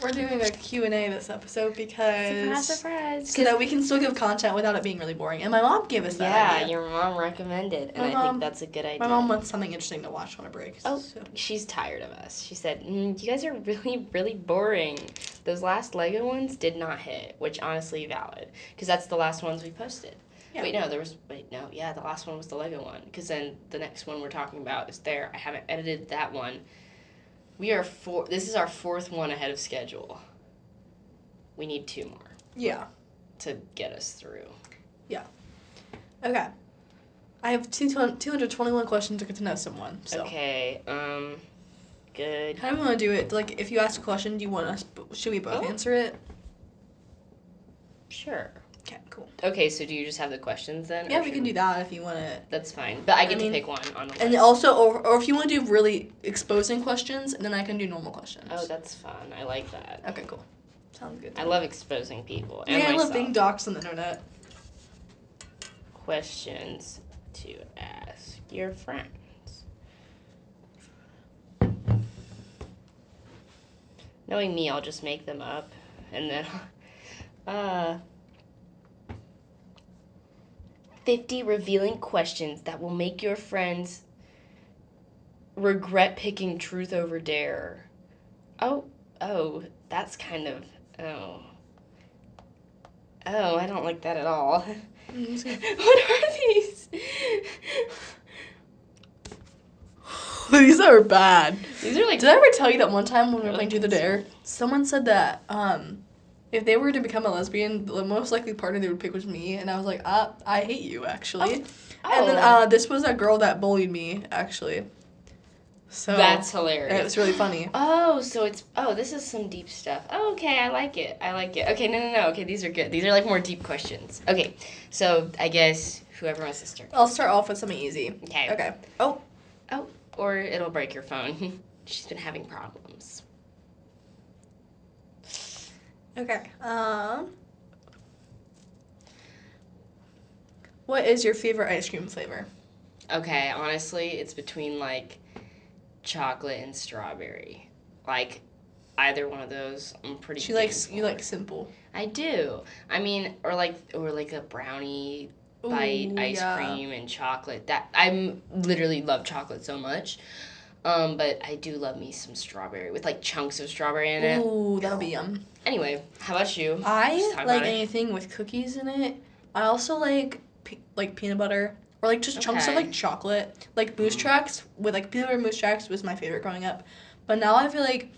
We're doing a Q&A this episode because... Surprise. So that we can still give content without it being really boring. And my mom gave us that idea. Yeah, your mom recommended, and I think that's a good idea. My mom wants something interesting to watch on a break. Oh, she's tired of us. She said, you guys are really, really boring. Those last Lego ones did not hit, which honestly valid, because that's the last ones we posted. Yeah. The last one was the Lego one, because then the next one we're talking about is there. I haven't edited that one. This is our fourth one ahead of schedule. We need 2 more. Yeah. To get us through. Yeah. Okay. I have 221 questions to get to know someone. So. Okay. Good. How do we want to do it? Like, if you ask a question, should we both answer it? Sure. Okay, cool. Okay, so do you just have the questions then? Yeah, we can do that if you want to. That's fine. But I get to pick one on the list. And also, or if you want to do really exposing questions, then I can do normal questions. Oh, that's fun. I like that. Okay, cool. Sounds good. I love exposing people. And I love being doxxed on the internet. Questions to ask your friends. Knowing me, I'll just make them up. And then, 50 revealing questions that will make your friends regret picking truth over dare. Oh, that's kind of, oh, I don't like that at all. What are these? These are bad. These are like... Did I ever tell you that one time when we were playing Truth or Dare, someone said that, if they were to become a lesbian, the most likely partner they would pick was me, and I was like, I hate you, actually. Oh. And then this was a girl that bullied me, actually. So that's hilarious. It was really funny. Oh, so this is some deep stuff. Oh, okay, I like it. Okay, no. Okay, these are good. These are like more deep questions. Okay, so I guess whoever wants to start. I'll start off with something easy. Okay. Oh, or it'll break your phone. She's been having problems. Okay. What is your favorite ice cream flavor? Okay, honestly, it's between like chocolate and strawberry. Like either one of those, I'm pretty. You like simple. I do. I mean, or like a brownie bite ice cream and chocolate. That I literally love chocolate so much. But I do love me some strawberry with like chunks of strawberry in it. Ooh, that'll be yum. Anyway, how about you? I like anything with cookies in it. I also like peanut butter or like just chunks of like chocolate. Like Moose Tracks with like peanut butter Moose Tracks was my favorite growing up. But now I feel like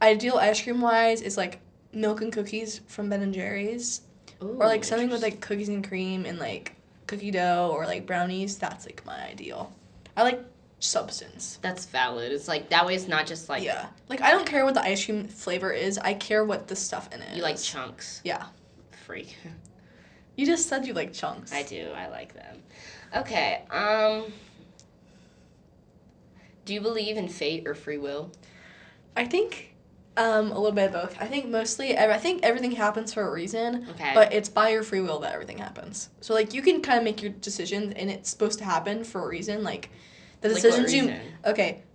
ideal ice cream wise is like milk and cookies from Ben and Jerry's. Ooh, or like something with like cookies and cream and like cookie dough or like brownies. That's like my ideal. I like substance. That's valid. It's like that way it's not just like like I don't care what the ice cream flavor is. I care what the stuff in it is. You like chunks. Yeah. Freak. You just said you like chunks. I do. I like them. Okay. Do you believe in fate or free will? I think a little bit of both. I think mostly I think everything happens for a reason. Okay. But it's by your free will that everything happens. So like you can kind of make your decisions and it's supposed to happen for a reason. Like the decisions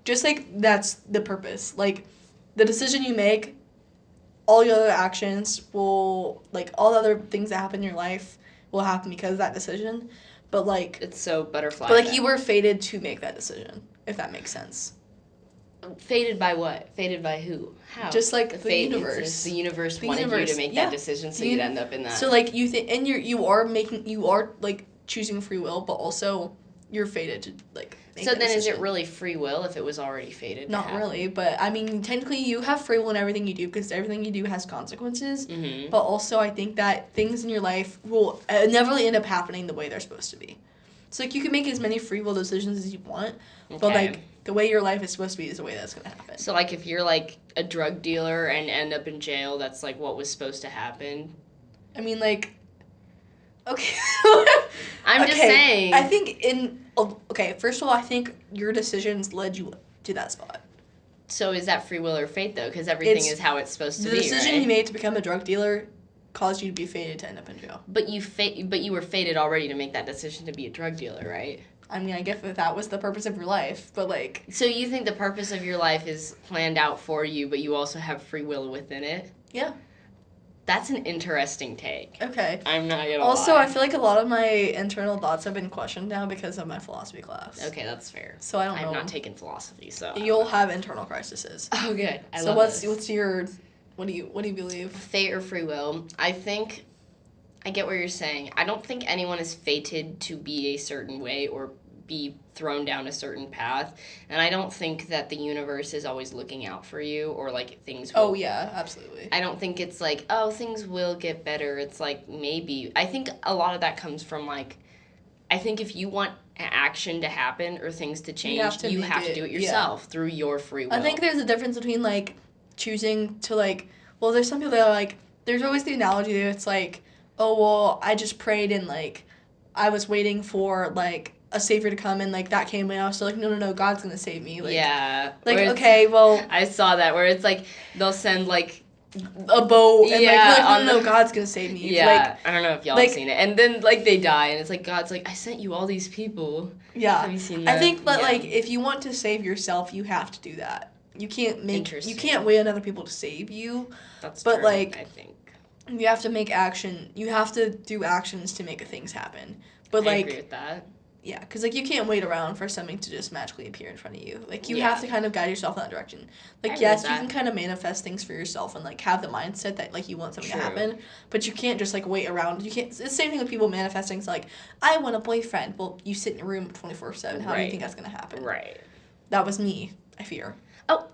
just like that's the purpose. Like the decision you make, all your other actions will like all the other things that happen in your life will happen because of that decision. But like it's so butterfly. But like you were fated to make that decision, if that makes sense. Fated by what? Fated by who? How? Just like the universe. The universe wanted you to make that decision, so you'd end up in that. So like you think, and you are like choosing free will, but also you're fated to like. Make so that then, decision. Is it really free will if it was already fated? Not really, but I mean, technically, you have free will in everything you do because everything you do has consequences. Mm-hmm. But also, I think that things in your life will inevitably end up happening the way they're supposed to be. So like you can make as many free will decisions as you want, but like the way your life is supposed to be is the way that's gonna happen. So like if you're like a drug dealer and end up in jail, that's like what was supposed to happen. I mean, like, okay. I'm just saying. I think first of all, I think your decisions led you to that spot. So is that free will or fate though? Because everything is how it's supposed to be. The decision you made to become a drug dealer caused you to be fated to end up in jail. But you were fated already to make that decision to be a drug dealer, right? I mean, I guess that was the purpose of your life, but, like... So you think the purpose of your life is planned out for you, but you also have free will within it? Yeah. That's an interesting take. Okay. I'm not gonna Also, lie. I feel like a lot of my internal thoughts have been questioned now because of my philosophy class. Okay, that's fair. So I don't know. I've not taken philosophy, so... You'll have internal crises. Oh, good. I love this. What's your... What do you believe? Fate or free will? I think... I get what you're saying. I don't think anyone is fated to be a certain way or be thrown down a certain path, and I don't think that the universe is always looking out for you or like things will, oh yeah, absolutely. I don't think it's like, oh, things will get better. It's like maybe. I think a lot of that comes from like, I think if you want action to happen or things to change, you have to do it yourself through your free will. I think there's a difference between like choosing to like, well, there's some people that are like, there's always the analogy that it's like, oh well, I just prayed and like I was waiting for like a savior to come and like that came and I was still like, no, God's gonna save me. Like, yeah. Like, okay, well, I saw that where it's like they'll send like a boat and like no, God's gonna save me. Yeah. Like, I don't know if y'all have seen it. And then like they die and it's like God's like, I sent you all these people. Yeah. Have you seen that? I think that like if you want to save yourself, you have to do that. You can't wait on other people to save you. That's but true, like I think. You have to make action. You have to do actions to make things happen. But I agree with that. Yeah, because like you can't wait around for something to just magically appear in front of you. Like you have to kind of guide yourself in that direction. Like yes, you can kind of manifest things for yourself and like have the mindset that like you want something to happen. But you can't just like wait around. You can't. It's the same thing with people manifesting. It's like I want a boyfriend. Well, you sit in your room 24/7. How do you think that's gonna happen? Right. That was me. I fear. Oh.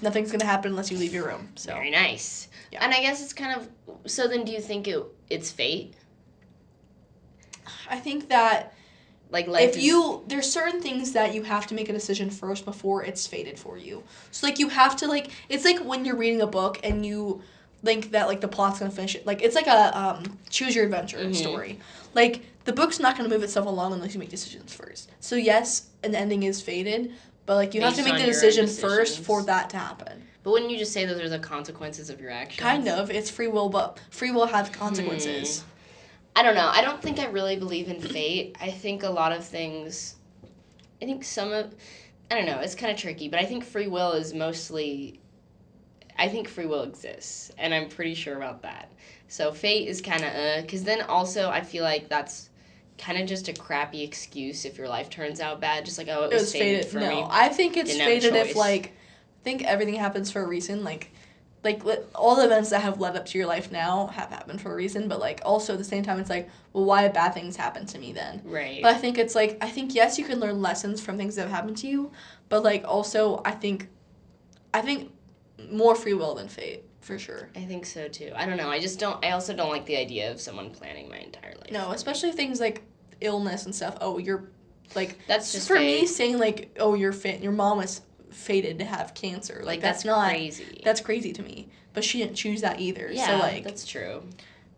Nothing's gonna happen unless you leave your room. So very nice. Yeah. And I guess it's kind of. So then, do you think it's fate? I think that. Like life there's certain things that you have to make a decision first before it's fated for you. So like you have to like it's like when you're reading a book and you think that like the plot's gonna finish it. Like it's like a choose your adventure story. Like the book's not gonna move itself along unless you make decisions first. So yes, an ending is fated, but like you have to make the decision first for that to happen. But wouldn't you just say those are the consequences of your actions? Kind of. It's free will, but free will has consequences. I don't know. I don't think I really believe in fate. I think a lot of things... I think I don't know. It's kind of tricky, but I think free will is mostly... I think free will exists, and I'm pretty sure about that. So fate is kind of because then also I feel like that's kind of just a crappy excuse if your life turns out bad. Just like, oh, it was fated for me. No, I think it's fated if, like... I think everything happens for a reason, like all the events that have led up to your life now have happened for a reason, but like also at the same time it's like, well, why have bad things happen to me then? Right. But I think it's like yes, you can learn lessons from things that have happened to you, but like also I think more free will than fate for sure. I think so too. I don't know. I also don't like the idea of someone planning my entire life. No, especially things like illness and stuff. Oh, you're like that's just for fate. Me saying like, oh, your mom was fated to have cancer. Like that's not crazy. That's crazy to me. But she didn't choose that either. Yeah, so like that's true.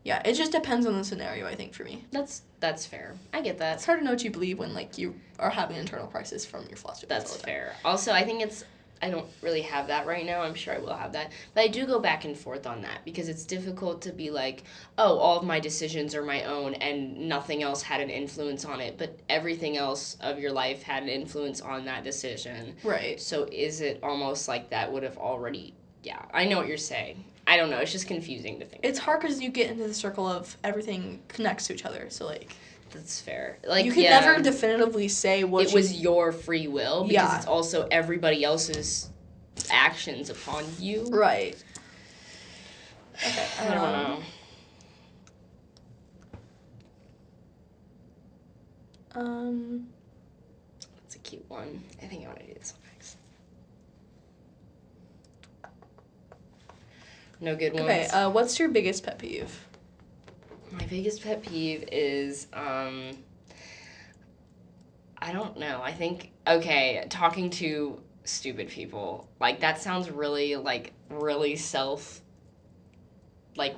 Yeah, it just depends on the scenario, I think, for me. That's fair. I get that. It's hard to know what you believe when like you are having an internal crisis from your philosophy. That's fair. Also, I think I don't really have that right now. I'm sure I will have that. But I do go back and forth on that because it's difficult to be like, oh, all of my decisions are my own and nothing else had an influence on it, but everything else of your life had an influence on that decision. Right. So is it almost like that would have already... Yeah, I know what you're saying. I don't know. It's just confusing to think. It's hard because you get into the circle of everything connects to each other. So like... That's fair. Like you can never definitively say what it was your free will because it's also everybody else's actions upon you. Right. Okay. I don't know. That's a cute one. I think I want to do this one next. No good ones. Okay. What's your biggest pet peeve? My biggest pet peeve is, I don't know. I think, talking to stupid people. Like, that sounds really, really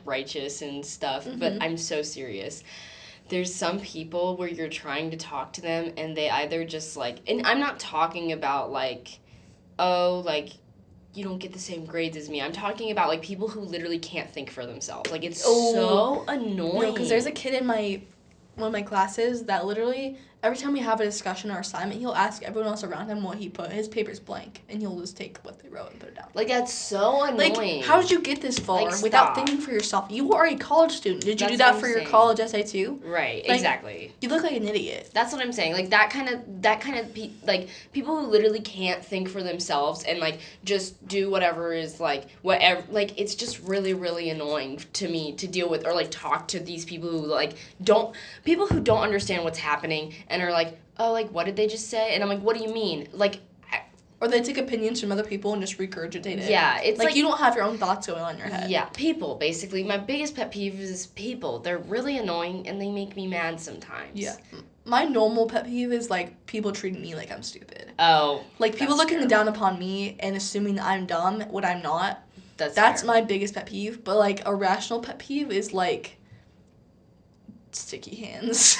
righteous and stuff, but I'm so serious. There's some people where you're trying to talk to them and they either just, and I'm not talking about, you don't get the same grades as me. I'm talking about, people who literally can't think for themselves. It's so annoying. Because there's a kid in one of my classes that literally every time we have a discussion or assignment, he'll ask everyone else around him what he put. His paper's blank, and he'll just take what they wrote and put it down. Like, that's so annoying. Like, how did you get this far without thinking for yourself? You are a college student. Did you do that for your college essay too? Right, like, exactly. You look like an idiot. That's what I'm saying. Like, that kind of like, people who literally can't think for themselves and, like, just do whatever is, like, whatever. Like, it's just really, really annoying to me to deal with or, like, talk to these people who, like, people who don't understand what's happening and are like, oh, like, what did they just say? And I'm like, what do you mean? Like, or they take opinions from other people and just regurgitate it. Yeah, it's like you don't have your own thoughts going on in your head. Yeah, people, basically. My biggest pet peeve is people. They're really annoying and they make me mad sometimes. Yeah. My normal pet peeve is, like, people treating me like I'm stupid. Oh. Like, people looking down upon me and assuming that I'm dumb when I'm not. That's my biggest pet peeve. But, like, a rational pet peeve is, like, sticky hands.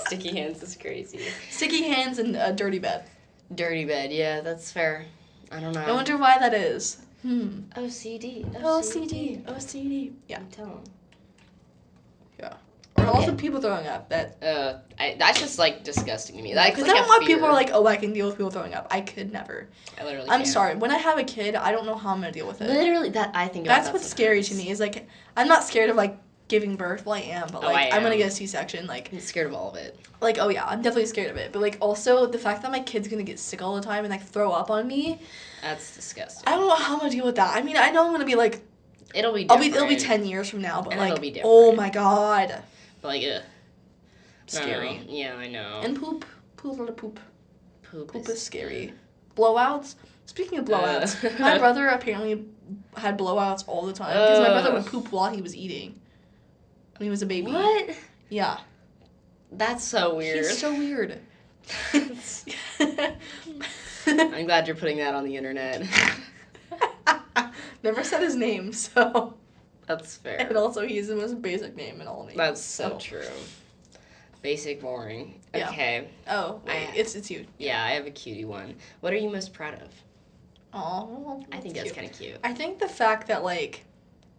Sticky hands is crazy. Sticky hands and a dirty bed. Dirty bed, yeah, that's fair. I don't know. I wonder why that is. OCD. Yeah. I'm telling. Yeah. Or also people throwing up. That's just, like, disgusting to me. Because like I don't want people are like, oh, I can deal with people throwing up. I could never. I literally I'm sorry. When I have a kid, I don't know how I'm going to deal with it. Literally, that's what's scary to me is, like, I'm not scared of, like, giving birth. Well, I am, but, like, I'm going to get a C-section. Like, I'm scared of all of it. Like, oh, yeah, I'm definitely scared of it. But, like, also the fact that my kid's going to get sick all the time and, like, throw up on me. That's disgusting. I don't know how I'm going to deal with that. I mean, I know I'm going to be, like... It'll be different. It'll be 10 years from now, but, and like, it'll be different. Oh, my God. But, like, Scary. Yeah, I know. And poop. Poop, a lot of poop. Poop is scary. Blowouts. Speaking of blowouts, my brother apparently had blowouts all the time because my brother would poop while he was eating. When he was a baby. What? Yeah. That's so weird. He's so weird. I'm glad you're putting that on the internet. Never said his name, so. That's fair. And also, he's the most basic name in all names. That's so true. Basic, boring. Yeah. Okay. Oh, wait, it's you. Yeah, I have a cutie one. What are you most proud of? Oh, I think that's kind of cute. I think the fact that, like,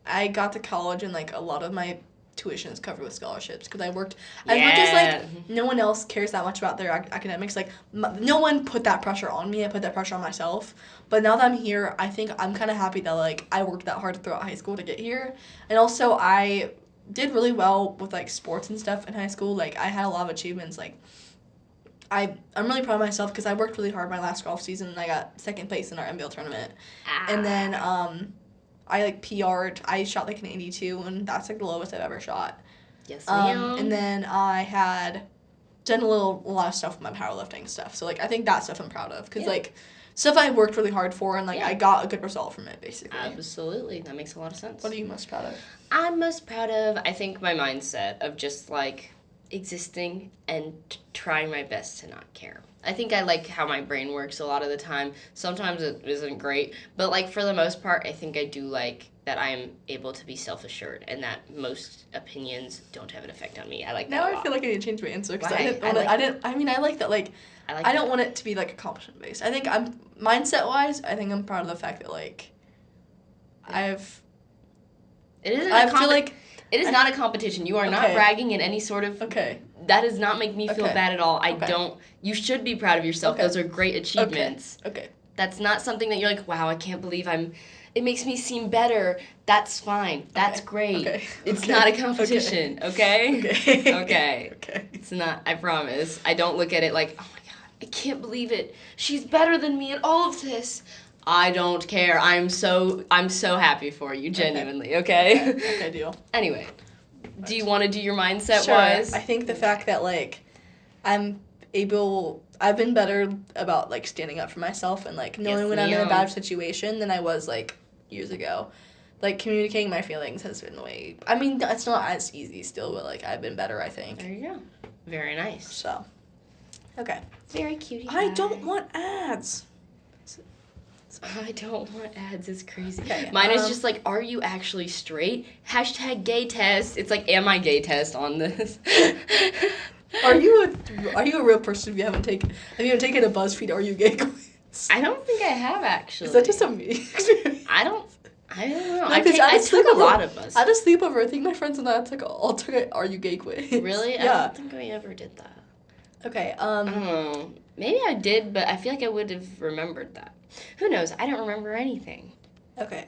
I got to college and, like, a lot of my tuition is covered with scholarships because I worked as much as, like, no one else cares that much about their academics. Like, no one put that pressure on me. I put that pressure on myself. But now that I'm here, I think I'm kind of happy that, like, I worked that hard throughout high school to get here. And also, I did really well with, like, sports and stuff in high school. Like, I had a lot of achievements. Like, I'm really proud of myself because I worked really hard my last golf season and I got second place in our NBL tournament. And then I, like, PR'd. I shot, like, an 82, and that's, like, the lowest I've ever shot. Yes, ma'am. And then I had done a lot of stuff with my powerlifting stuff. So, like, I think that stuff I'm proud of because, like, stuff I worked really hard for and, like, I got a good result from it, basically. Absolutely. That makes a lot of sense. What are you most proud of? I'm most proud of, I think, my mindset of just, like, existing and trying my best to not care. I think I like how my brain works a lot of the time. Sometimes it isn't great, but, like, for the most part, I think I do like that I'm able to be self-assured and that most opinions don't have an effect on me. I like that now a lot. I feel like I need to change my answer because Why? I like that, like, I don't want it to be, like, accomplishment based. I think mindset-wise, I think I'm proud of the fact that, like, it is not a competition. You are not bragging in any sort of... Okay. That does not make me feel bad at all. You should be proud of yourself. Those are great achievements. Okay. That's not something that you're like, wow, I can't believe it makes me seem better. That's fine. That's great. Okay. It's not a competition, okay? Okay. It's not, I promise. I don't look at it like, oh my God, I can't believe it. She's better than me at all of this. I don't care. I'm so happy for you, genuinely, okay? Okay, deal. Anyway, do you want to do your mindset-wise? Sure. I think the fact that, like, I've been better about, like, standing up for myself and, like, knowing when I'm in a bad situation than I was, like, years ago. Like, communicating my feelings has been I mean, it's not as easy still, but, like, I've been better, I think. There you go. Very nice. So, okay. Very cutie. I don't want ads. I don't want ads. It's crazy. Okay, Mine is just like, are you actually straight? #gay test. It's like, am I gay test on this? Are you a real person have you even taken a BuzzFeed Are You Gay quiz? I don't think I have, actually. Is that just a me experience? I don't know. I took a lot of BuzzFeed. I had a sleepover. I think my friends and I all took a Are You Gay quiz. Really? Yeah. I don't think we ever did that. Okay. I don't know. Maybe I did, but I feel like I would have remembered that. Who knows? I don't remember anything. Okay.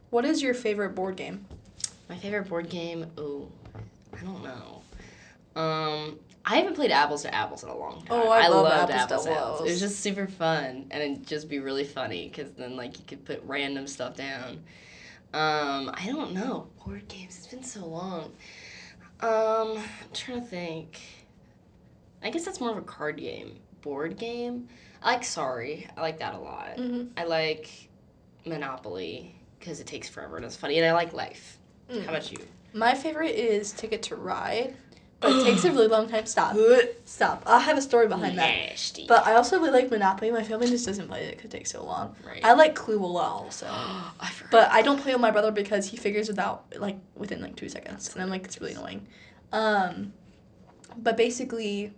What is your favorite board game? My favorite board game? Oh, I don't know. I haven't played Apples to Apples in a long time. Oh, I love loved Apples to to Apples. It was Apples. just super fun, and it'd just be really funny because then like you could put random stuff down. I don't know. Board games. It's been so long. I'm trying to think. I guess that's more of a card game. Board game. I like Sorry. I like that a lot. Mm-hmm. I like Monopoly because it takes forever and it's funny, and I like Life. How about you? My favorite is Ticket to Ride, but it takes a really long time. Stop. I have a story behind Nasty. that. But I also really like Monopoly. My family just doesn't play it because it takes so long. Right. I like Clue a lot also. I forgot. But I don't play with my brother because he figures it out within 2 seconds. And I'm like, it's really annoying. But basically,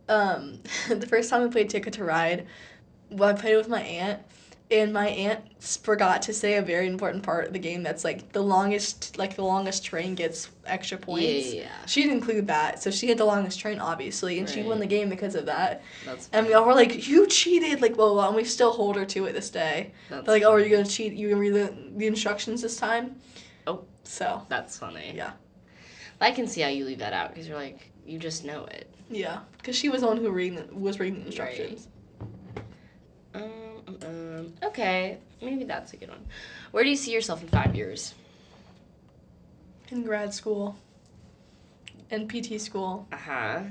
the first time we played Ticket to Ride, I played it with my aunt. And my aunt forgot to say a very important part of the game that's the longest train gets extra points. Yeah. She didn't include that, so she had the longest train, obviously, and she won the game because of that. That's and we all were like, you cheated, blah, blah, blah, and we still hold her to it this day. They're like, oh, are you going to cheat? You going to read the instructions this time? Oh. So. That's funny. Yeah. I can see how you leave that out because you're like, you just know it. Yeah, because she was the one who was reading the instructions. Right. Okay, maybe that's a good one. Where do you see yourself in 5 years? In grad school. In PT school. Uh-huh.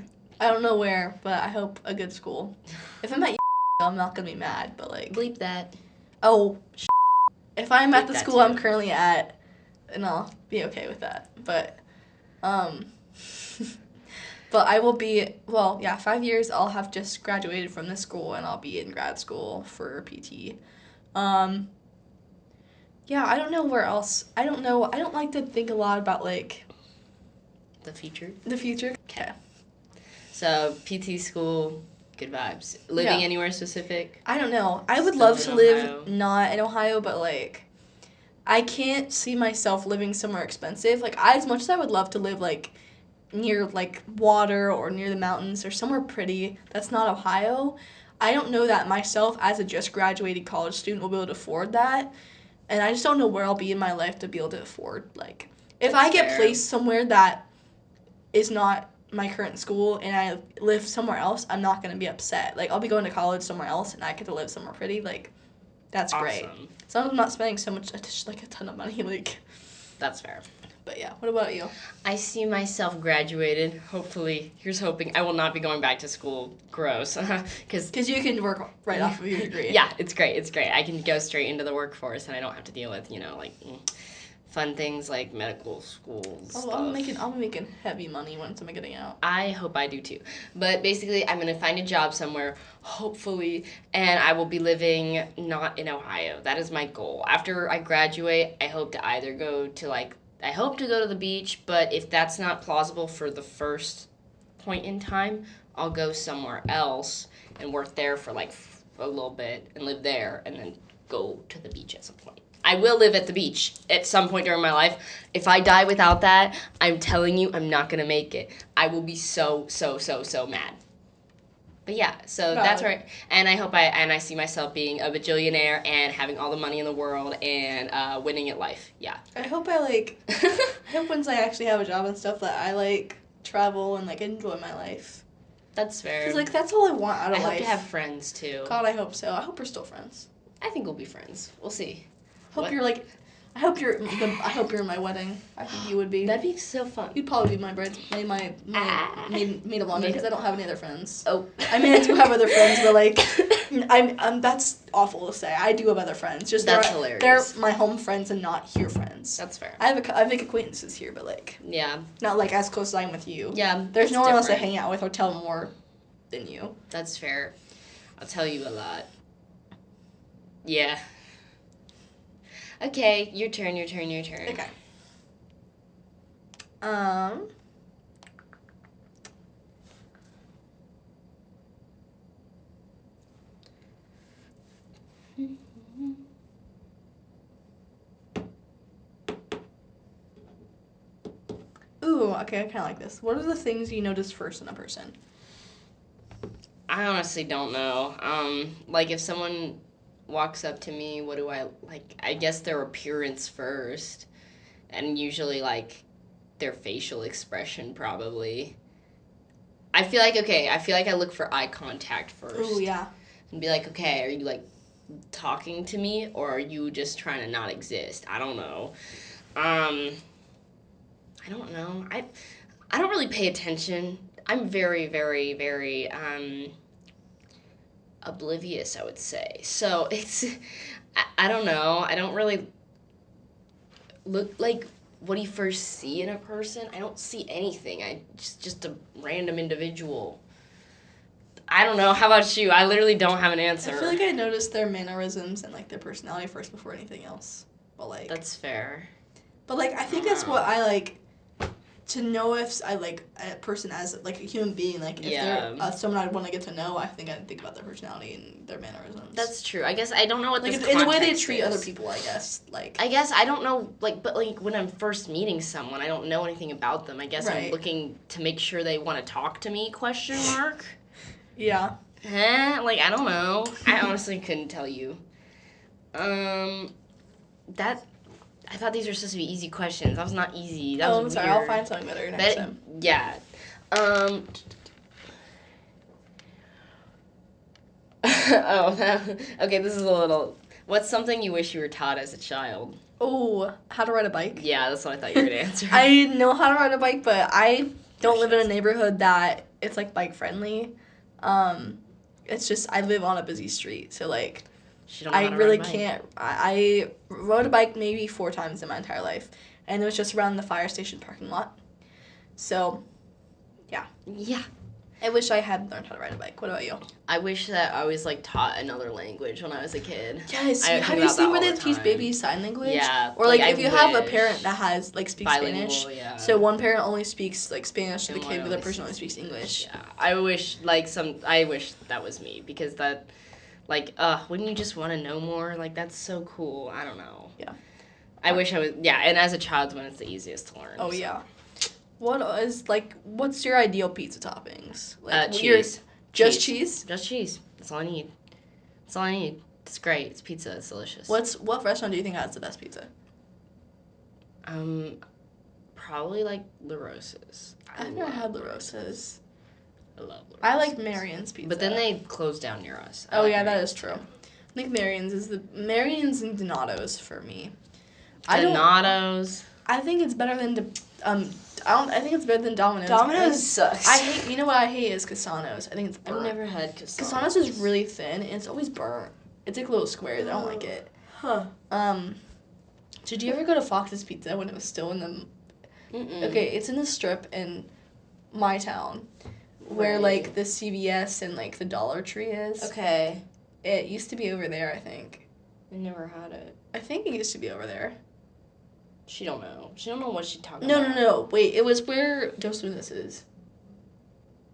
I don't know where, but I hope a good school. If I'm at I'm not going to be mad, but Bleep that. Oh, if I'm at the school too. I'm currently at, and I'll be okay with that. But, but I will be, 5 years I'll have just graduated from this school and I'll be in grad school for PT. Yeah, I don't know where else. I don't know. I don't like to think a lot about, the future. The future. Okay. So, PT school, good vibes. Living anywhere specific? I don't know. I would Still love in to Ohio? live not in Ohio, but, I can't see myself living somewhere expensive. As much as I would love to live, near, water or near the mountains or somewhere pretty that's not Ohio, I don't know that myself as a just graduated college student will be able to afford that. And I just don't know where I'll be in my life to be able to afford, if I get placed somewhere that is not my current school and I live somewhere else, I'm not going to be upset. I'll be going to college somewhere else and I get to live somewhere pretty, that's awesome. Great. So I'm not spending so much, a ton of money, That's fair. But yeah, what about you? I see myself graduated. Hopefully, here's hoping. I will not be going back to school. Gross. Because you can work right off of your degree. Yeah, it's great. It's great. I can go straight into the workforce, and I don't have to deal with, fun things like medical schools. Oh, stuff. I'll be making heavy money once I'm getting out. I hope I do too. But basically, I'm going to find a job somewhere, hopefully, and I will be living not in Ohio. That is my goal. After I graduate, I hope to either go to I hope to go to the beach, but if that's not plausible for the first point in time, I'll go somewhere else and work there for a little bit and live there and then go to the beach at some point. I will live at the beach at some point during my life. If I die without that, I'm telling you, I'm not going to make it. I will be so mad. But yeah, so that's right. And I hope I see myself being a bajillionaire and having all the money in the world and winning at life. Yeah. I hope I hope once I actually have a job and stuff that I travel and enjoy my life. That's fair. Because that's all I want out of life. I hope to have friends too. God, I hope so. I hope we're still friends. I think we'll be friends. We'll see. I hope you're in my wedding. I think you would be. That'd be so fun. You'd probably be my bridesmaid, my maid of honor, because I don't have any other friends. Oh. I mean, I do have other friends, but I'm that's awful to say. I do have other friends. Just that's hilarious. They're my home friends and not here friends. That's fair. I make acquaintances here, but yeah, not as close as I am with you. Yeah, there's no one else I hang out with or tell more than you. That's fair. I'll tell you a lot. Yeah. Okay, your turn. Okay. Ooh, Ooh, okay, I kind of like this. What are the things you notice first in a person? I honestly don't know. Like, if someone walks up to me, what do I, like, I guess their appearance first. And usually, like, their facial expression, probably. I feel like I look for eye contact first. Ooh, yeah. And be like, okay, are you, like, talking to me, or are you just trying to not exist? I don't know. I don't know. I don't really pay attention. I'm very, very, very, oblivious, I would say. So it's, I don't know. I don't really look like what you first see in a person. I don't see anything. I just a random individual. I don't know. How about you? I literally don't have an answer. I feel like I noticed their mannerisms and like their personality first before anything else. But like that's fair. But like I think that's what I like to know if I like a person as like a human being. Like if they're someone I'd want to get to know, I think I'd think about their personality and their mannerisms. That's true. I guess I don't know what like this in the way they context treat is. other people. I guess like I guess I don't know like but like when I'm first meeting someone, I don't know anything about them. I guess I'm looking to make sure they want to talk to me? ? Yeah. Like I don't know. I honestly couldn't tell you. That. I thought these were supposed to be easy questions. That was not easy. That was I'm sorry. weird. I'll find something better next time. Yeah. Okay, this is a little... What's something you wish you were taught as a child? Oh, how to ride a bike? Yeah, that's what I thought you were going to answer. I know how to ride a bike, but I don't live in a neighborhood that it's, like, bike-friendly. It's just, I live on a busy street, so, like... I really can't. I rode a bike maybe 4 times in my entire life, and it was just around the fire station parking lot. So, yeah. Yeah. I wish I had learned how to ride a bike. What about you? I wish that I was, like, taught another language when I was a kid. Yes. Have you seen where they teach babies sign language? Yeah. Or, like if you have a parent that has, like, speaks Spanish. Yeah. So one parent only speaks, like, Spanish to the kid, the other person only speaks English. Yeah. I wish that was me, because that... Like, wouldn't you just want to know more? Like, that's so cool. I don't know. Yeah. I wish I was... Yeah, and as a child, when it's the easiest to learn. Oh, so. Yeah. What's your ideal pizza toppings? Like, cheese. Just cheese? Just cheese. That's all I need. That's all I need. It's great. It's pizza. It's delicious. What restaurant do you think has the best pizza? Probably, like, La Rosa's. I've never had La Rosa's. I love La Rosa's. I like Marion's pizza. But then they closed down near us. That is true. I think Marion's and Donato's for me. Donato's. I think it's better than I think it's better than Domino's. Domino's sucks. I hate. You know what I hate is Cassano's. I think it's burnt. I've never had Cassano's. Cassano's is really thin and it's always burnt. It's like little squares. I don't like it. Huh. Did you ever go to Fox's Pizza when it was still in the? Mm-mm. Okay, it's in the strip in my town, where like the CVS and like the Dollar Tree is. Okay. It used to be over there, I think. I never had it. I think it used to be over there. She don't know. She don't know what she's talking about. No. Wait, it was where Dos Lunas is.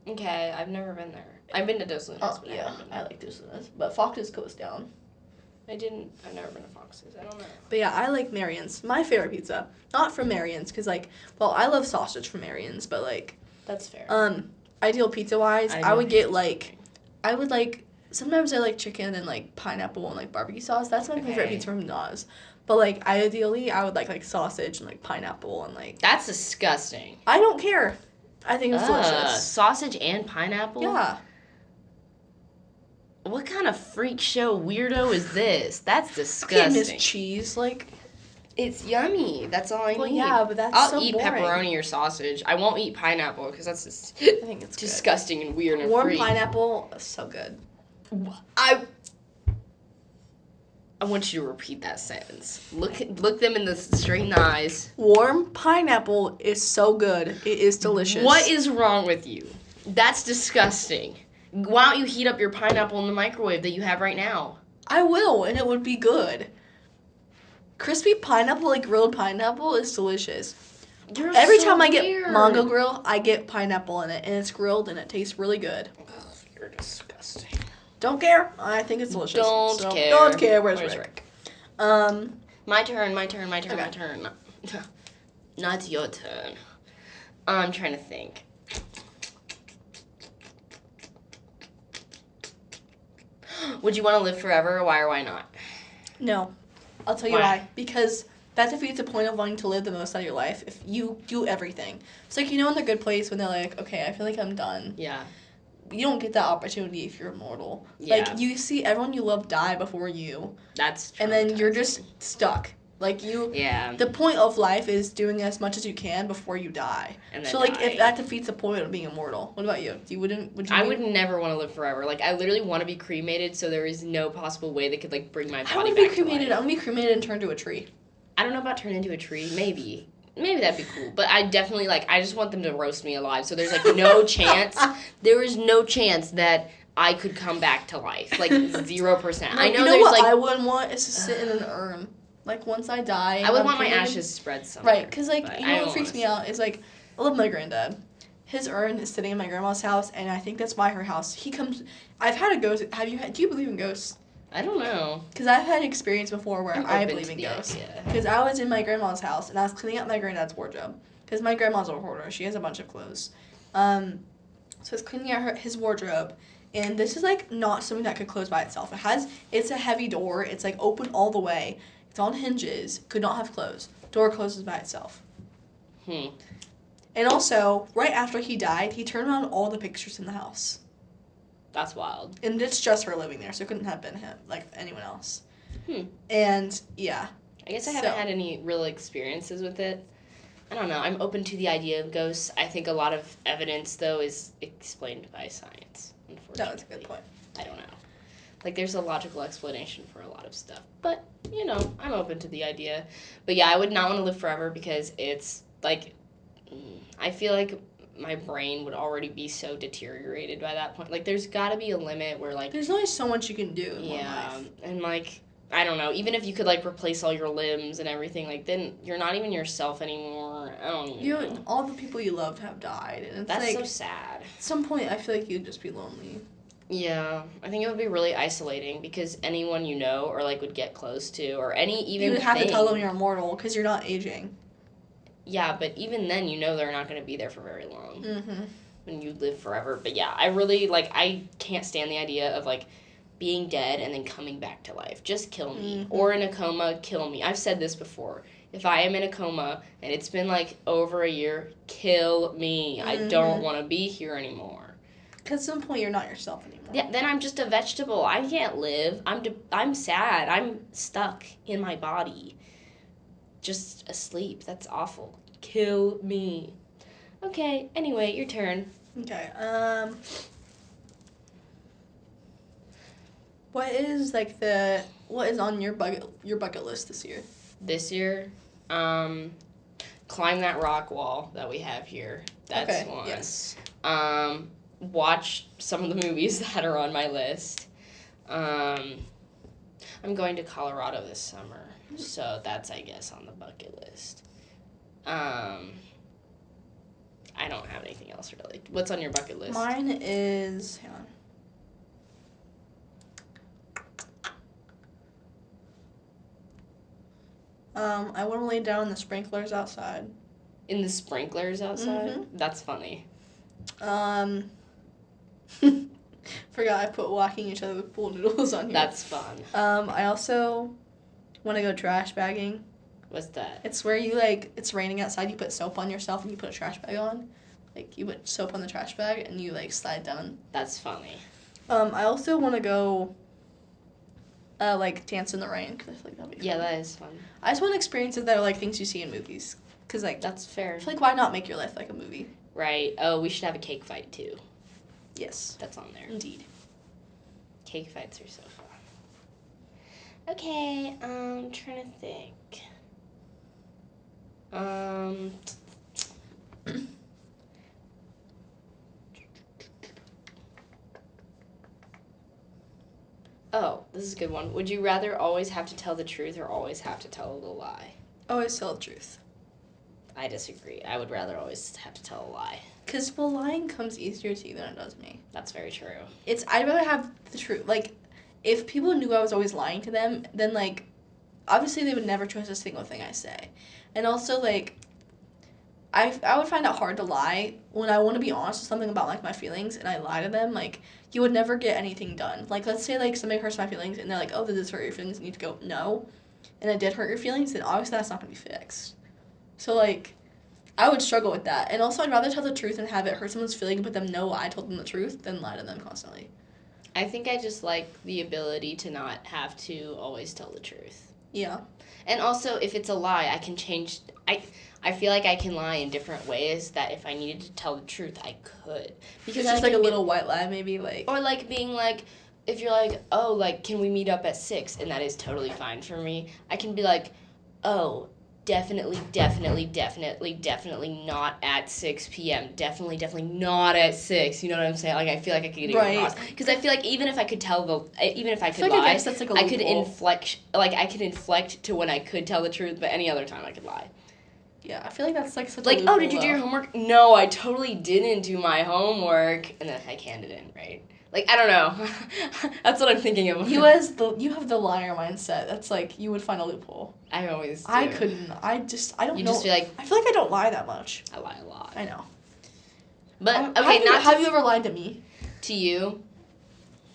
Okay, I've never been there. I've been to Dos Lunas, but yeah, I like Dos Lunas. But Fox's closed down. I've never been to Fox's. I don't know. But yeah, I like Marion's. My favorite pizza. Not from Marion's, because like, well, I love sausage from Marion's, but like. That's fair. Ideal pizza-wise, I would get like, sometimes I like chicken and like pineapple and like barbecue sauce. That's my favorite pizza from Nas. But like, ideally, I would like sausage and like pineapple and like. That's disgusting. I don't care. I think it's delicious. Sausage and pineapple? Yeah. What kind of freak show weirdo is this? That's disgusting. Okay, Miss Cheese, like. It's yummy. That's all I need. Yeah, but that's I'll so eat boring. Pepperoni or sausage. I won't eat pineapple because that's just I think it's disgusting and weird and warm freak. pineapple, so good. I want you to repeat that sentence. Look them in the straight in the eyes. Warm pineapple is so good. It is delicious. What is wrong with you? That's disgusting. Why don't you heat up your pineapple in the microwave that you have right now? I will, and it would be good. Crispy pineapple, like grilled pineapple, is delicious. Every time I get mango grill, I get pineapple in it, and it's grilled, and it tastes really good. Ugh, you're disgusting. Don't care. I think it's delicious. Don't care. Don't care. Where's Rick? My turn. Okay. My turn. Not your turn. I'm trying to think. Would you want to live forever? Why or why not? No. I'll tell you why. Because that defeats the point of wanting to live the most out of your life if you do everything. It's like, in The Good Place when they're like, okay, I feel like I'm done. Yeah. You don't get that opportunity if you're immortal. Yeah. Like, you see everyone you love die before you. That's true. And then you're just stuck. Like, Yeah. The point of life is doing as much as you can before you die. And then so, like, if that defeats the point of being immortal, what about you? I would never want to live forever. Like, I literally want to be cremated, so there is no possible way they could, like, bring my body back to life. I want to be cremated. I want to be cremated and turned into a tree. I don't know about turn into a tree. Maybe that'd be cool. But I definitely, I just want them to roast me alive. So there's, no chance. There is no chance that I could come back to life. 0%. I know there's, what I wouldn't want is to sit in an urn. Like, once I die. I would want my ashes spread somewhere. Right, because, what freaks me out is, I love my granddad. His urn is sitting in my grandma's house, and I think that's by her house. He comes. I've had a ghost. Do you believe in ghosts? I don't know. Because I've had experience before where I believe in ghosts. Because I was in my grandma's house, and I was cleaning up my granddad's wardrobe. Because my grandma's a hoarder. She has a bunch of clothes. So I was cleaning out his wardrobe, and this is, not something that could close by itself. It's a heavy door. It's, open all the way. It's on hinges. Could not have closed. Door closes by itself. And also, right after he died, he turned on all the pictures in the house. That's wild. And it's just her living there, so it couldn't have been him, anyone else. And, yeah. I guess I haven't had any real experiences with it. I don't know. I'm open to the idea of ghosts. I think a lot of evidence, though, is explained by science, unfortunately. That's a good point. I don't know. There's a logical explanation for a lot of stuff. But, I'm open to the idea. But, yeah, I would not want to live forever because it's, I feel like my brain would already be so deteriorated by that point. There's got to be a limit where, there's only so much you can do in one life. And, I don't know, even if you could, replace all your limbs and everything, then you're not even yourself anymore. I don't even know. All the people you loved have died. And it's That's so sad. At some point, I feel like you'd just be lonely. Yeah, I think it would be really isolating because anyone you know or, would get close to or you would have to tell them you're immortal because you're not aging. Yeah, but even then, they're not going to be there for very long. Mm-hmm. When you live forever. But yeah, I really, I can't stand the idea of, being dead and then coming back to life. Just kill me. Mm-hmm. Or in a coma, kill me. I've said this before. If I am in a coma and it's been, over a year, kill me. Mm-hmm. I don't want to be here anymore. Because at some point, you're not yourself anymore. Yeah, then I'm just a vegetable. I can't live. I'm sad. I'm stuck in my body. Just asleep. That's awful. Kill me. Okay, anyway, your turn. Okay, what is on your bucket list this year? This year, climb that rock wall that we have here. That's one. Yes. Watch some of the movies that are on my list. I'm going to Colorado this summer, so that's, I guess, on the bucket list. I don't have anything else really. What's on your bucket list? Mine is, hang on. I want to lay down in the sprinklers outside. In the sprinklers outside? Mm-hmm. That's funny. Forgot I put whacking each other with pool noodles on here. That's fun. I also want to go trash bagging. What's that? It's where you, it's raining outside, you put soap on yourself and you put a trash bag on. You put soap on the trash bag and you, slide down. That's funny. I also want to go, dance in the rain, because I feel like that'll be fun. Yeah, that is fun. I just want experiences that are, things you see in movies. Because, that's fair. I feel like, why not make your life like a movie? Right. Oh, we should have a cake fight, too. Yes. That's on there. Indeed. Cake fights are so fun. Okay, I'm trying to think. Oh, this is a good one. Would you rather always have to tell the truth or always have to tell a little lie? Always tell the truth. I disagree. I would rather always have to tell a lie. Because, lying comes easier to you than it does me. That's very true. I'd rather have the truth. If people knew I was always lying to them, then, obviously they would never trust a single thing I say. And also, I would find it hard to lie when I want to be honest with something about, like, my feelings and I lie to them. Like, you would never get anything done. Like, let's say, like, somebody hurts my feelings and they're like, oh, did this hurt your feelings? And you have to go, no. And it did hurt your feelings, then obviously that's not going to be fixed. So, like, I would struggle with that. And also, I'd rather tell the truth and have it hurt someone's feeling but them know I told them the truth than lie to them constantly. I think I just like the ability to not have to always tell the truth. Yeah. And also, if it's a lie, I can change. I feel like I can lie in different ways that if I needed to tell the truth, I could. Because it's just like a little white lie, maybe, like. Or like being like, if you're like, oh, like, can we meet up at 6? And that is totally fine for me. I can be like, oh, definitely not at 6 p.m. Definitely not at 6. You know what I'm saying? Like, I feel like I could get it across. Because I feel like even if I could lie, that's like I could inflect to when I could tell the truth, but any other time I could lie. Yeah, I feel like that's like such a like, loophole, oh, did you do your homework? No, I totally didn't do my homework. And then I canned it in, right? Like, I don't know. That's what I'm thinking of. You have the liar mindset. That's like, you would find a loophole. I always do. I couldn't. I don't know. You just feel like... I feel like I don't lie that much. I lie a lot. I know. But, have you ever lied to me? To you?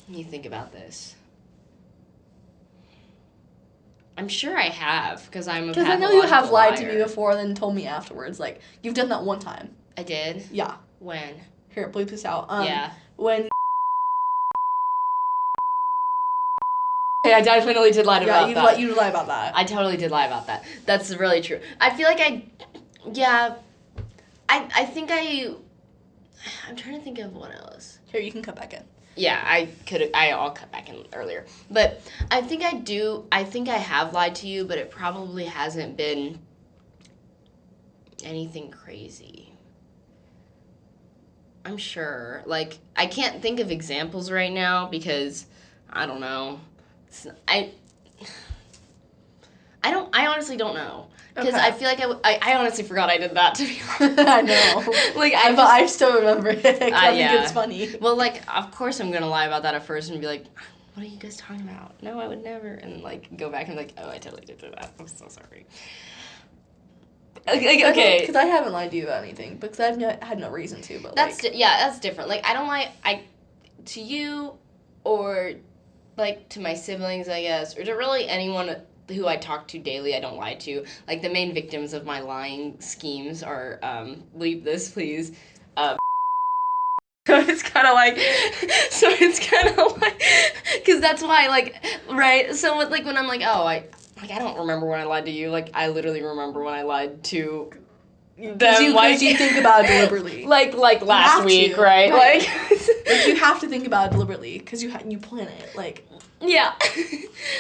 Let me think about this. I'm sure I have, because I'm a pathological liar. Because I know you have lied to me before and then told me afterwards. Like, you've done that one time. I did? Yeah. When? Here, bleep this out. Yeah. When... Okay, I definitely did lie about that. You lie about that. I totally did lie about that. That's really true. I feel like I think I'm trying to think of what else. Here, you can cut back in. Yeah, I'll cut back in earlier. But I think I have lied to you, but it probably hasn't been anything crazy. I'm sure. Like, I can't think of examples right now because, I don't know. I honestly don't know. Because I feel like I honestly forgot I did that, to be honest. I know. Like, I still remember it. I think it's funny. Well, like, of course I'm going to lie about that at first and be like, what are you guys talking about? No, I would never. And, like, go back and be like, oh, I totally did that. I'm so sorry. Okay. Because I haven't lied to you about anything. Because I've had no reason to. But that's different. Like, I don't lie to you or, like, to my siblings, I guess, or to really anyone who I talk to daily. I don't lie to. Like, the main victims of my lying schemes are, leave this, please. So it's kind of like, because that's why, like, right? So, like, when I'm like, oh, I don't remember when I lied to you. Like, I literally remember when I lied to them. Because you think about it deliberately. like last week, right? Like, like, you have to think about it deliberately because you plan it. Like, yeah.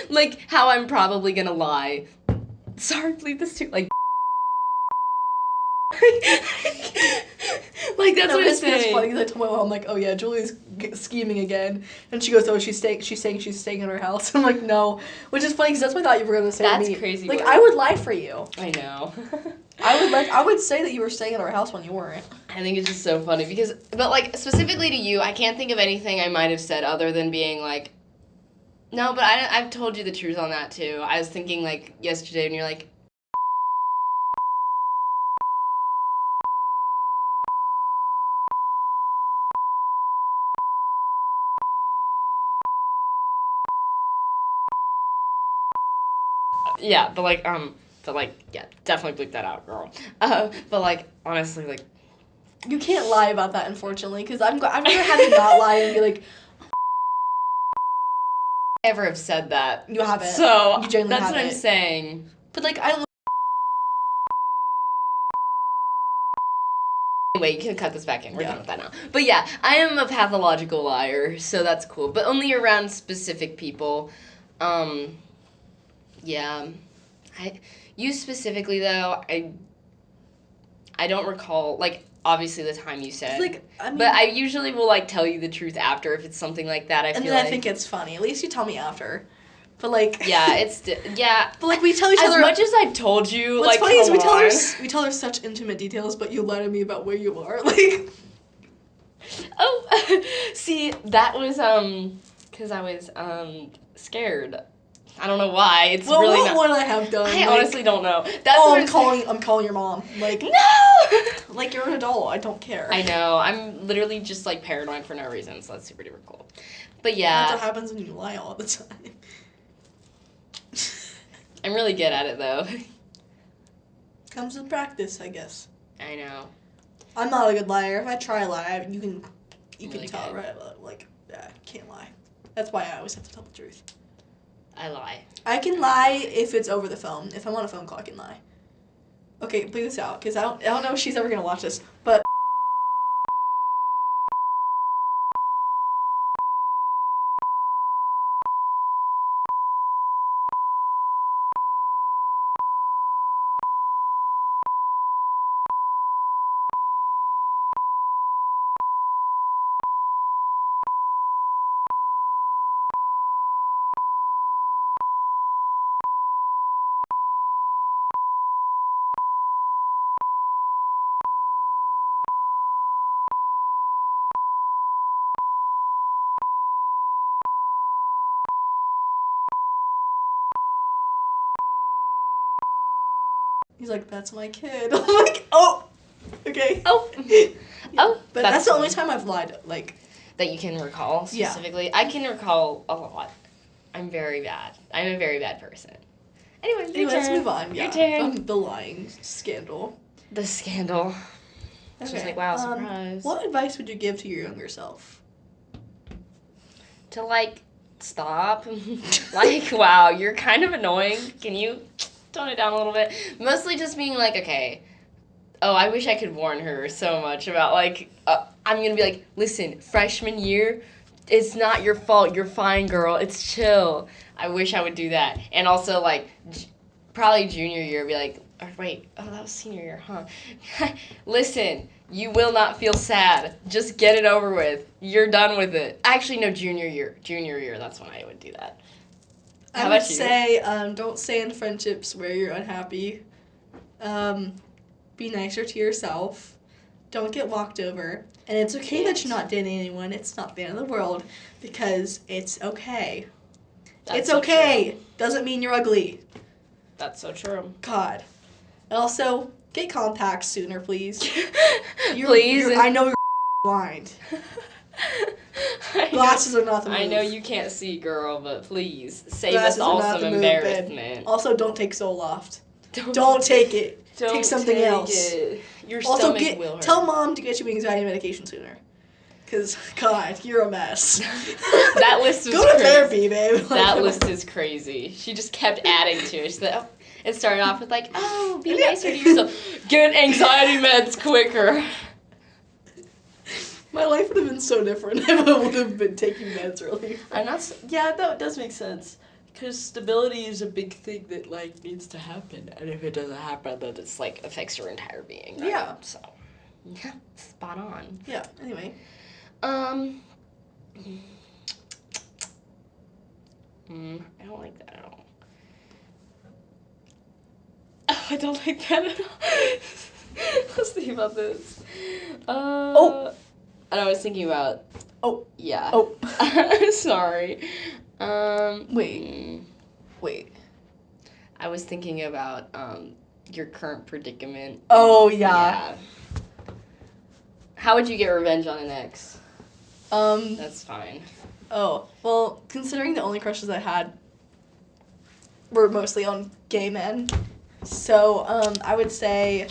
Like, how I'm probably gonna lie. Sorry, leave this too. Like, like, that's what I'm saying. It's funny because I told my mom, I'm like, oh yeah, Julie's scheming again. And she goes, oh, she's saying she's staying in her house. I'm like, no. Which is funny because that's what I thought you were going to say to me. That's crazy. Like, I would lie for you. I know. I would say that you were staying in our house when you weren't. I think it's just so funny because, but, like, specifically to you, I can't think of anything I might have said other than being like, no, but I've told you the truth on that too. I was thinking, like, yesterday and you're like, yeah, yeah, definitely bleep that out, girl. But, like, honestly, like, you can't lie about that, unfortunately, because I've never had to not lie and be like, I ever have said that. You haven't. So, you genuinely that's haven't. what I'm saying. But, like, I don't. Anyway, you can cut this back in. We're done with that now. But yeah, I am a pathological liar, so that's cool. But only around specific people. Yeah. You specifically, though, I don't recall, like, obviously the time you said. Like, I mean, but I usually will, like, tell you the truth after if it's something like that. I think it's funny. At least you tell me after. But, like... Yeah, yeah. But, like, we tell each other... As much as I've told you, what's like, funny is we tell her such intimate details, but you lie to me about where you are. Like... Oh, see, that was, because I was, scared. I don't know why. It's well, really what would I have done? I honestly don't know. That's I'm calling your mom. Like, no! Like, you're an adult. I don't care. I know. I'm literally just, like, paranoid for no reason, so that's super duper cool. But yeah. That's what happens when you lie all the time. I'm really good at it, though. Comes with practice, I guess. I know. I'm not a good liar. If I try to lie, you can Really tell, good. right? Like, yeah, I can't lie. That's why I always have to tell the truth. I lie. I can lie if it's over the phone. If I'm on a phone call, I can lie. Okay, bleep this out, because I don't know if she's ever gonna watch this, but he's like, that's my kid. I'm like, oh, okay. Oh. Oh. But that's the only time I've lied, like. That you can recall, specifically? Yeah. I can recall a lot. I'm very bad. I'm a very bad person. Anyway, let's move on. Your turn. The lying scandal. The scandal. Okay. She's like, wow, surprise. What advice would you give to your younger self? To, like, stop. Like, wow, you're kind of annoying. Can you tone it down a little bit? Mostly just being like, okay, oh, I wish I could warn her so much about, like, I'm going to be like, listen, freshman year, it's not your fault. You're fine, girl. It's chill. I wish I would do that. And also, like, probably junior year, be like, or wait, oh, that was senior year, huh? Listen, you will not feel sad. Just get it over with. You're done with it. Actually, no, junior year. Junior year, that's when I would do that. I would say, don't stay in friendships where you're unhappy. Be nicer to yourself. Don't get walked over. And it's okay that you're not dating anyone. It's not the end of the world, because it's okay. It's okay. True. Doesn't mean you're ugly. That's so true. God. And also, get contacts sooner, please. Please. I know you're blind. Glasses are not the move. I know you can't see, girl, but please save us all some embarrassment. Also, don't take Zoloft. Don't take it. Take something else. Your stomach will hurt. Tell mom to get you anxiety medication sooner. Because, God, you're a mess. That list was crazy. Go to therapy, babe. That list is crazy. She just kept adding to it. She said, oh, it started off with like, oh, be nicer to yourself. Get anxiety meds quicker. My life would have been so different if I would have been taking meds earlier. Yeah, that does make sense. Because stability is a big thing that, like, needs to happen. And if it doesn't happen, then it's, like, affects your entire being. Right? Yeah. So, yeah, spot on. Yeah, anyway. I don't like that at all. Oh, I don't like that at all. Let's think about this. And I was thinking about... Oh. Yeah. Oh. Sorry. Wait. I was thinking about your current predicament. Oh, yeah. How would you get revenge on an ex? That's fine. Oh, well, considering the only crushes I had were mostly on gay men, so I would say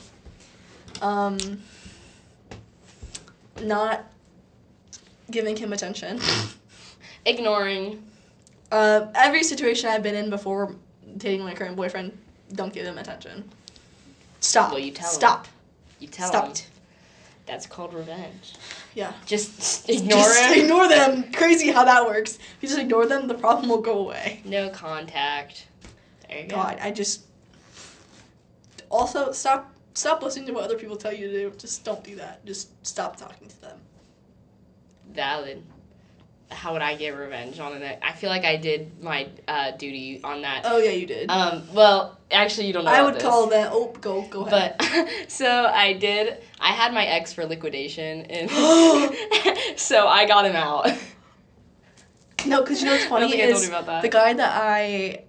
not giving him attention. Ignoring. Every situation I've been in before dating my current boyfriend, don't give them attention. Stop. Well, you tell him. Stop. You tell him. That's called revenge. Yeah. Just ignore them. Ignore them. Crazy how that works. If you just ignore them, the problem will go away. No contact. There you go. God, I just... Also, stop listening to what other people tell you to do. Just don't do that. Just stop talking to them. Valid. How would I get revenge on it? I feel like I did my duty on that. Oh, yeah, you did. Well, actually, you don't know I about would this. call that... Oh, go ahead. But, so I had my ex for liquidation, and so I got him out. No, because you know what's funny I don't think I told you about that. The guy that I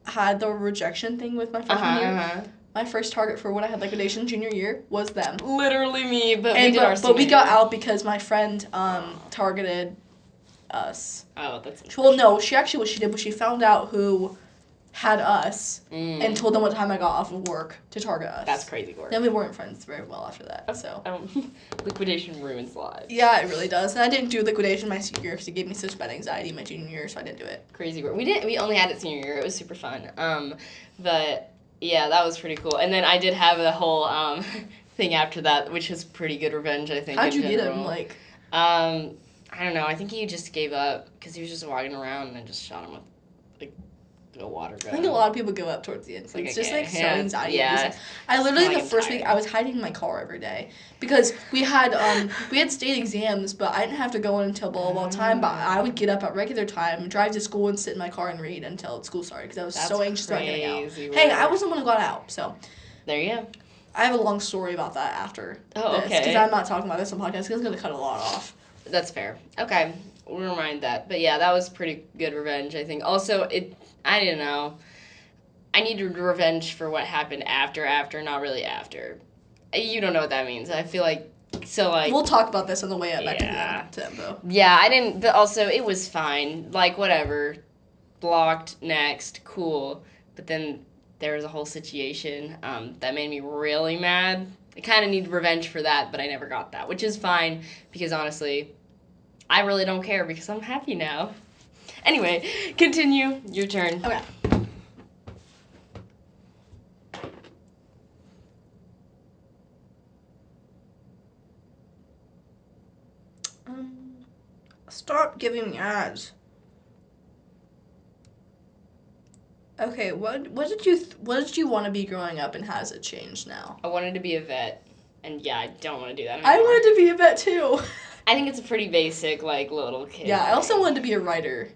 had the rejection thing with my freshman year. My first target for when I had liquidation junior year was them. Literally me, but we did our senior But we got out because my friend targeted us. Oh, that's well, no, she actually what she did was she found out who had us and told them what time I got off of work to target us. That's crazy work. Then we weren't friends very well after that. So liquidation ruins lives. Yeah, it really does. And I didn't do liquidation my senior year because it gave me such bad anxiety my junior year, so I didn't do it. Crazy work. We only had it senior year. It was super fun. But yeah, that was pretty cool. And then I did have a whole thing after that, which was pretty good revenge, I think. How'd you get him? Like, I don't know. I think he just gave up because he was just walking around and I just shot him with like a water gun. I think a lot of people give up towards the end. It's just like so anxiety. Yeah. I literally the first week I was hiding in my car every day because we had state exams, but I didn't have to go in until blah blah time. But I would get up at regular time, drive to school, and sit in my car and read until school started because I was so anxious about getting out. Work. Hey, I wasn't the one who got out, so. There you go. I have a long story about that after this. Okay. Because I'm not talking about this on podcast because it's going to cut a lot off. That's fair. Okay. We'll remind that. But yeah, that was pretty good revenge, I think. Also, I don't know. I needed revenge for what happened after, not really after. You don't know what that means. I feel like, we'll talk about this on the way up back to Embo. Yeah, I didn't, but also, it was fine. Like, whatever. Blocked, next, cool. But then there was a whole situation that made me really mad. I kind of need revenge for that, but I never got that, which is fine because, honestly, I really don't care because I'm happy now. Anyway, continue. Your turn. Okay. Stop giving me ads. Okay, what did you want to be growing up and how has it changed now? I wanted to be a vet, and yeah, I don't want to do that anymore. I wanted to be a vet too. I think it's a pretty basic, like, little kid. Yeah, I also wanted to be a writer.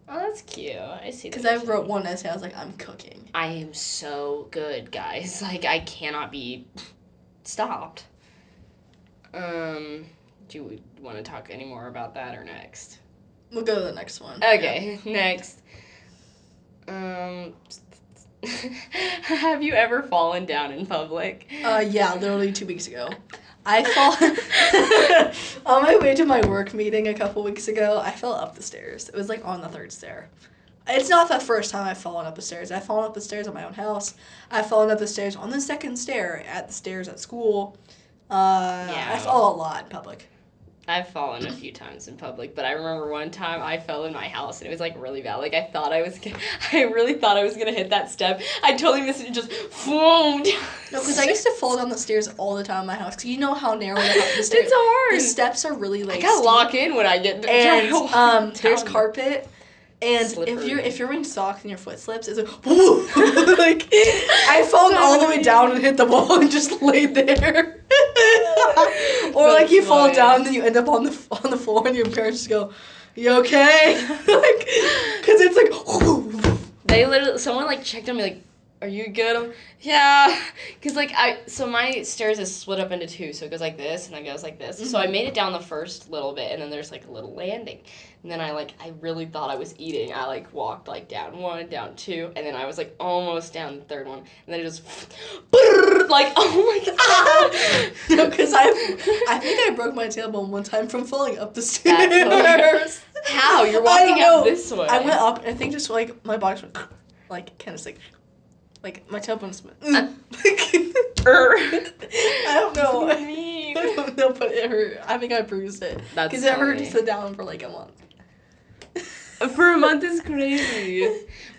Oh, that's cute. I see that. Because I wrote one essay, I was like, I'm cooking. I am so good, guys. Like, I cannot be stopped. Do you want to talk any more about that or next? We'll go to the next one. Okay, yeah. Next. Have you ever fallen down in public? Yeah, literally 2 weeks ago. I fell on my way to my work meeting a couple weeks ago. I fell up the stairs. It was like on the third stair. It's not the first time I've fallen up the stairs. I've fallen up the stairs at my own house. I've fallen up the stairs on the second stair at the stairs at school. I fall a lot in public. I've fallen a few times in public, but I remember one time I fell in my house and it was like really bad. Like I really thought I was gonna hit that step. I totally missed it and just foamed. No, because I used to fall down the stairs all the time in my house. Cause you know how narrow the stairs. It's hard. The steps are really like. I gotta lock in when I get. And there's carpet. And slippery. if you're wearing socks and your foot slips, it's like, woo! Like I fallen all the way down and hit the wall and just laid there. Or like you fall down and then you end up on the floor and your parents just go, "You okay?" Like, cause it's like. They literally someone like checked on me like, "Are you good?" I'm, yeah, cause like so my stairs is split up into two, so it goes like this and then goes like this. Mm-hmm. So I made it down the first little bit and then there's like a little landing. And then I really thought I was eating. I like walked like down one, down two, and then I was like almost down the third one, and then it just like, oh my god. No, because I think I broke my tailbone one time from falling up the stairs. How? You're walking up this way. I went up and I think just like my box went like kind of like my tailbone went. I don't know. I don't know, but it hurt. I think I bruised it. Because it hurt to sit down for like a month. For a month is crazy.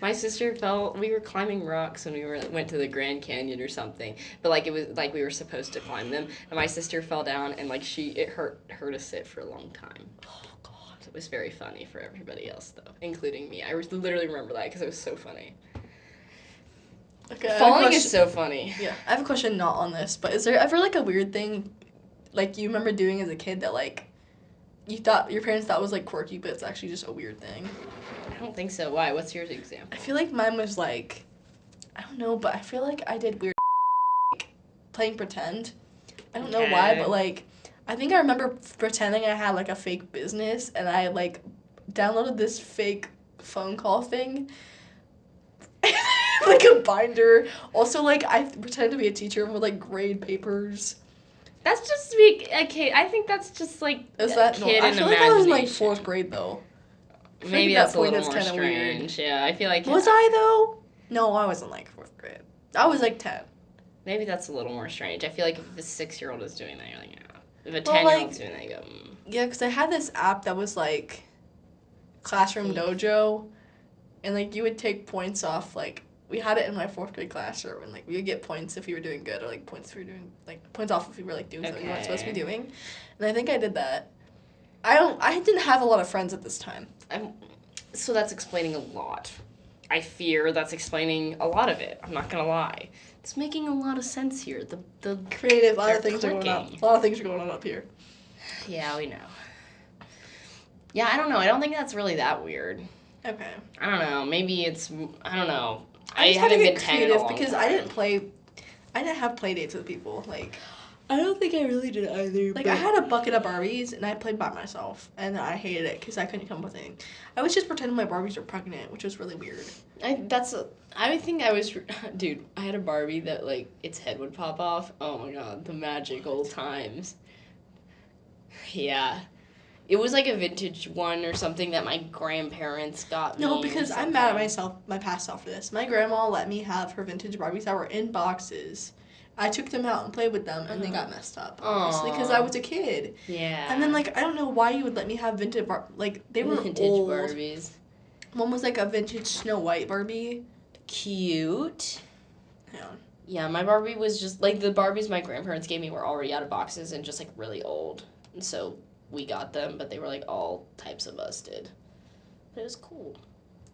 My sister fell. We were climbing rocks when we went to the Grand Canyon or something. But like it was like we were supposed to climb them, and my sister fell down and like it hurt her to sit for a long time. Oh god, it was very funny for everybody else though, including me. I literally remember that because it was so funny. Okay, falling is so funny. Yeah, I have a question not on this, but is there ever like a weird thing, like you remember doing as a kid that like. You thought your parents thought was like quirky, but it's actually just a weird thing. I don't think so. Why? What's your example? I feel like mine was like, I don't know, but I feel like I did weird like playing pretend. I don't know why, but like I think I remember pretending I had like a fake business and I like downloaded this fake phone call thing. like a binder. Also, like, I pretended to be a teacher and would, like, grade papers. That's just to be a kid. I think that's just, like, Is that kid no, I in feel like I was in, like, imagination. 4th grade, though. Maybe that's a little more kinda strange. weird. Yeah, I feel like... Was I, though? No, I wasn't, like, 4th grade. I was, like, 10. Maybe that's a little more strange. I feel like if a 6-year-old is doing that, you're like, yeah. If a 10-year-old's doing that, you go, Yeah, because I had this app that was, like, Classroom Dojo, and, like, you would take points off, like, we had it in my 4th grade classroom, and, like, we would get points if you were doing good, or, like, points if you were doing, like, points off if you were, like, doing something you weren't supposed to be doing. And I think I did that. I didn't have a lot of friends at this time. So that's explaining a lot. I fear that's explaining a lot of it. I'm not gonna lie. It's making a lot of sense here. The creative, a lot of things are going on. A lot of things are going on up here. Yeah, we know. Yeah, I don't know. I don't think that's really that weird. Okay. I don't know. Maybe it's, I don't know. I haven't been creative because time. I didn't have play dates with people. Like, I don't think I really did either. Like, I had a bucket of Barbies, and I played by myself, and I hated it because I couldn't come up with anything. I was just pretending my Barbies were pregnant, which was really weird. I think I was, dude, I had a Barbie that, like, its head would pop off. Oh, my God, the magic old times. Yeah. It was, like, a vintage one or something that my grandparents got me. No, because I'm mad at myself, my past self for this. My grandma let me have her vintage Barbies that were in boxes. I took them out and played with them, and they got messed up, obviously, because I was a kid. Yeah. And then, like, I don't know why you would let me have vintage like, they were vintage old. Barbies. One was, like, a vintage Snow White Barbie. Cute. Yeah. Yeah, my Barbie was just, like, the Barbies my grandparents gave me were already out of boxes and just, like, really old. And so we got them, but they were, like, all types of us did. But it was cool.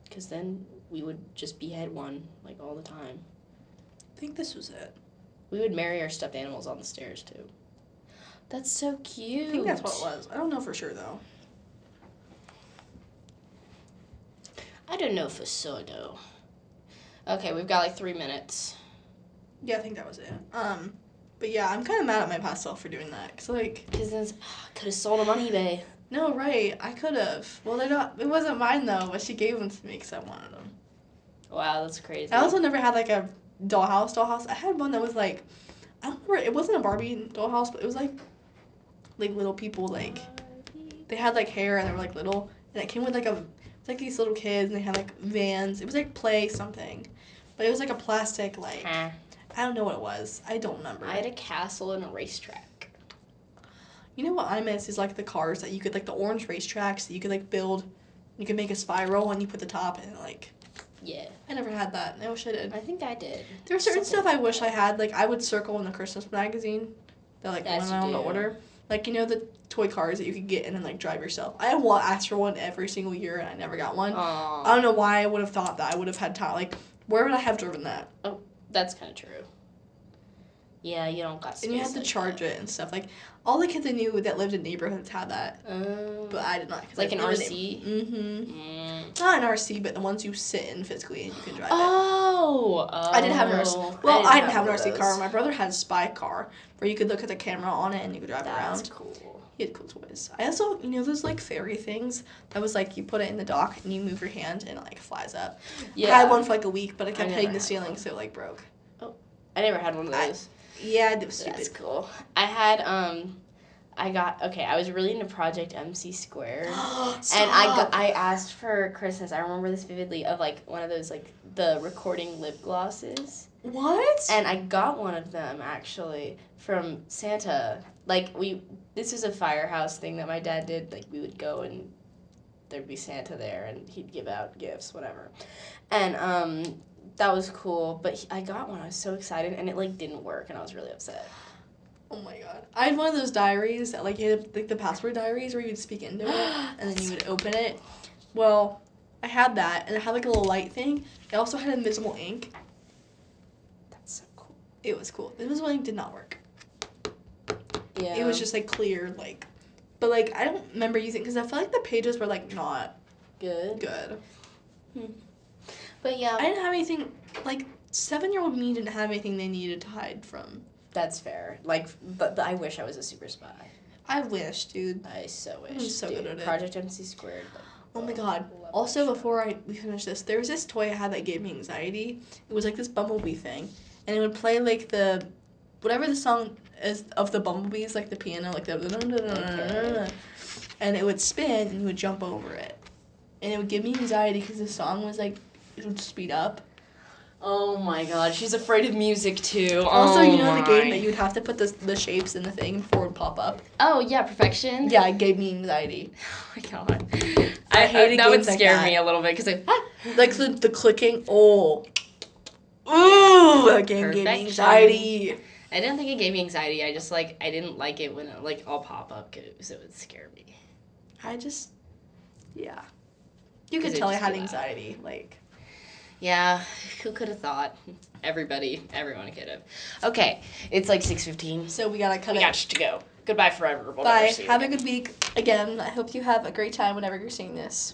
Because then we would just behead one, like, all the time. I think this was it. We would marry our stuffed animals on the stairs, too. That's so cute. I think that's what it was. I don't know for sure, though. I don't know for sure, though. Okay, we've got, like, 3 minutes. Yeah, I think that was it. But yeah, I'm kind of mad at my past self for doing that. Cause, like... Because I could have sold them on eBay. No, right. I could have. Well, they're not... It wasn't mine, though, but she gave them to me because I wanted them. Wow, that's crazy. I also never had, like, a dollhouse. I had one that was like, I don't remember, it wasn't a Barbie dollhouse, but it was like little people, like, they had, like, hair, and they were, like, little, and it came with, like, like, these little kids, and they had, like, vans. It was, like, play something, but it was, like, a plastic, like, I don't know what it was. I don't remember. I had a castle and a racetrack. You know what I miss is, like, the cars that you could, like, the orange racetracks that you could, like, build. You could make a spiral, and you put the top in, like... Yeah. I never had that. I wish I did. I think I did. There are certain stuff I wish I had. Like, I would circle in the Christmas magazine that, like, went on the order. Like, you know, the toy cars that you could get and then, like, drive yourself. I asked for one every single year, and I never got one. Aww. I don't know why I would have thought that. I would have had time. Like, where would I have driven that? Oh, that's kind of true. Yeah, you don't got space. And you had to charge it and stuff. Like, all the kids I knew that lived in neighborhoods had that. But I did not. Like an RC? Not an RC, but the ones you sit in physically and you can drive it. I didn't have an RC. Well, I didn't have an RC car. My brother had a spy car where you could look at the camera on it and you could drive around. That's cool. He had cool toys. I also, you know, those, like, fairy things that was, like, you put it in the dock and you move your hand and it, like, flies up. Yeah. I had one for, like, a week, but it kept hitting the ceiling, so it, like, broke. Oh, I never had one of those. Yeah, it was stupid. That's cool. I had, I was really into Project MC Squared. And I asked for Christmas, I remember this vividly, of, like, one of those, like, the recording lip glosses. What? And I got one of them, actually, from Santa. Like, this was a firehouse thing that my dad did. Like, we would go and there'd be Santa there, and he'd give out gifts, whatever. And, that was cool, but I got one. I was so excited, and it, like, didn't work, and I was really upset. Oh, my God. I had one of those diaries that, like, you had, like, the password diaries where you would speak into it, and then you would open it. Well, I had that, and it had, like, a little light thing. It also had invisible ink. That's so cool. It was cool. Invisible ink did not work. Yeah. It was just, like, clear, like... But, like, I don't remember using... Because I feel like the pages were, like, not... Good. But, yeah. I didn't have anything... Like, 7-year-old me didn't have anything they needed to hide from. That's fair. Like, but I wish I was a super spy. I wish, dude. I so wish. I'm so good at it. Project MC Squared. Oh my god. Also, before we finish this, there was this toy I had that gave me anxiety. It was like this bumblebee thing. And it would play like whatever the song is of the bumblebees, like the piano, like the. Okay. And it would spin and you would jump over it. And it would give me anxiety because the song was like, it would speed up. Oh my god, she's afraid of music too. Also, you know the game that you'd have to put the shapes in the thing before it would pop up? Oh, yeah, Perfection? Yeah, it gave me anxiety. Oh my god. I hated that would games like scare that. me a little bit because like the clicking. Oh. Ooh, that game gave me anxiety. I didn't think it gave me anxiety. I just I didn't like it when it all pop up because it would scare me. Yeah. You could tell I had anxiety. Yeah, who could have thought? Everyone could have. Okay, it's 6:15. So we gotta cut it. We got to go. Goodbye forever. We'll Bye. Have a good week. Again, I hope you have a great time whenever you're seeing this.